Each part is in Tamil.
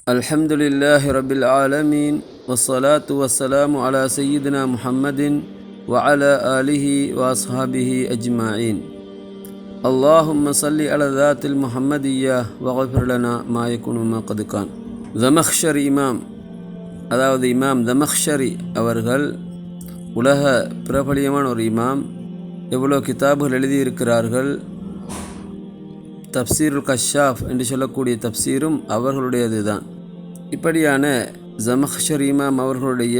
الحمد لله رب العالمين والصلاة والسلام على سيدنا محمد وعلى آله وأصحابه أجمعين. اللهم صل على ذات المحمدية وغفر لنا ما يكون ما قد كان. தமக்ஷரி இமாம், அதாவது இமாம் தமக்ஷரி அவர்கள் உலக பிரபலியமான ஒரு இமாம். எவ்வளோ கிதாபுகள் எழுதியிருக்கிறார்கள். தப்சீருல் கஷாஃப் என்று சொல்லக்கூடிய தப்சீரும் அவர்களுடையது தான். இப்படியான தமக்ஷரி இமாம் அவர்களுடைய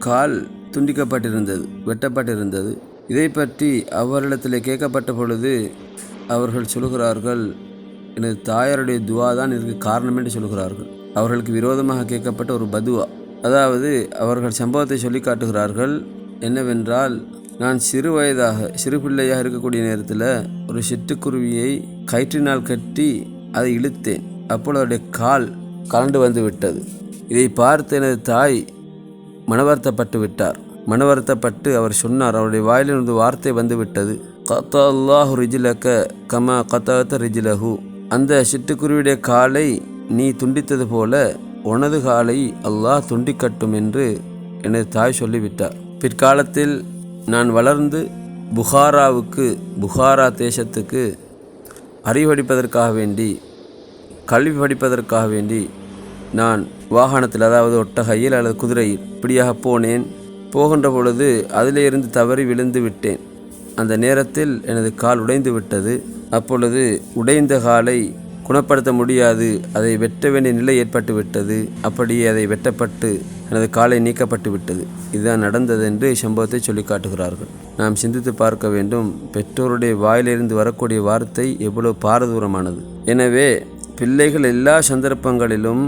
கால் துண்டிக்கப்பட்டிருந்தது, வெட்டப்பட்டிருந்தது. இதை பற்றி அவர்களிடத்தில் கேட்கப்பட்ட பொழுது அவர்கள் சொல்கிறார்கள், எனது தாயாருடைய துவா தான் இதற்கு காரணம் என்று சொல்கிறார்கள். அவர்களுக்கு விரோதமாக கேட்கப்பட்ட ஒரு பதுவா. அதாவது அவர்கள் சம்பவத்தை சொல்லி காட்டுகிறார்கள். என்னவென்றால், நான் சிறு பிள்ளையாக இருக்கக்கூடிய நேரத்தில் ஒரு சிட்டுக்குருவியை கயிற்றினால் கட்டி அதை இழுத்தேன். அப்பொழுது அவருடைய கால் கலண்டு வந்து விட்டது. இதை பார்த்து எனது தாய் மனவருத்தப்பட்டு அவர் சொன்னார், அவருடைய வாயிலிருந்து வார்த்தை வந்து விட்டது, கத்தா அல்லாஹு ரிஜிலக கமா கத்தாத்த ரிஜிலஹு, அந்த சிட்டுக்குருவியுடைய காலை நீ துண்டித்தது போல உனது காலை அல்லாஹ் துண்டிக்கட்டும் என்று எனது தாய் சொல்லிவிட்டார். பிற்காலத்தில் நான் வளர்ந்து புகாரா தேசத்துக்கு அறிவு படிப்பதற்காக வேண்டி, கல்வி படிப்பதற்காக வேண்டி நான் வாகனத்தில், அதாவது ஒட்டகையில் அல்லது குதிரையில் இப்படியாக போனேன். போகின்ற பொழுது அதிலே இருந்து தவறி விழுந்து விட்டேன். அந்த நேரத்தில் எனது கால் உடைந்து விட்டது. அப்பொழுது உடைந்த காலை குணப்படுத்த முடியாது, அதை வெட்ட வேண்டிய நிலை ஏற்பட்டு விட்டது. அப்படியே அதை வெட்டப்பட்டு எனது காலை நீக்கப்பட்டு விட்டது. இதுதான் நடந்தது என்று சம்பவத்தை சொல்லி காட்டுகிறார்கள். நாம் சிந்தித்து பார்க்க வேண்டும், பெற்றோருடைய வாயிலிருந்து வரக்கூடிய வார்த்தை எவ்வளவு பாரதூரமானது. எனவே பிள்ளைகள் எல்லா சந்தர்ப்பங்களிலும்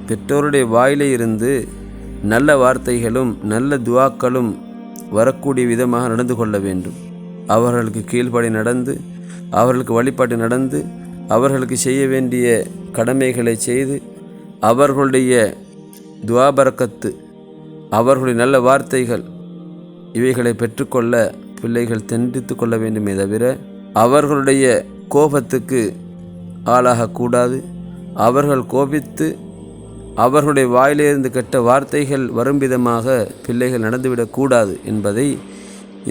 பெற்றோருடைய வாயிலே இருந்து நல்ல வார்த்தைகளும் நல்ல துவாக்களும் வரக்கூடிய விதமாக நடந்து கொள்ள வேண்டும். அவர்களுக்கு கீழ்ப்படி நடந்து, அவர்களுக்கு வழிபாட்டு நடந்து, அவர்களுக்கு செய்ய வேண்டிய கடமைகளை செய்து, அவர்களுடைய துவா பரக்கத்து, அவர்களுடைய நல்ல வார்த்தைகள் இவைகளை பெற்றுக்கொள்ள பிள்ளைகள் தெண்டித்து கொள்ள வேண்டுமே தவிர அவர்களுடைய கோபத்துக்கு ஆளாகக்கூடாது. அவர்கள் கோபித்து அவர்களுடைய வாயிலிருந்து கெட்ட வார்த்தைகள் வரும் விதமாக பிள்ளைகள் நடந்துவிடக்கூடாது என்பதை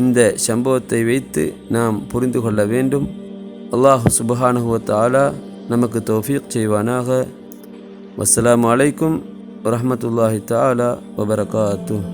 இந்த சம்பவத்தை வைத்து நாம் புரிந்து கொள்ள வேண்டும். அல்லாஹ் சுப்ஹானஹு வ தஆலா நமக்கு தௌஃபீக் செய்வானாக. வஸ்ஸலாமு அலைக்கும் வரஹ்மத்துல்லாஹி தஆலா வபரகாத்துஹு.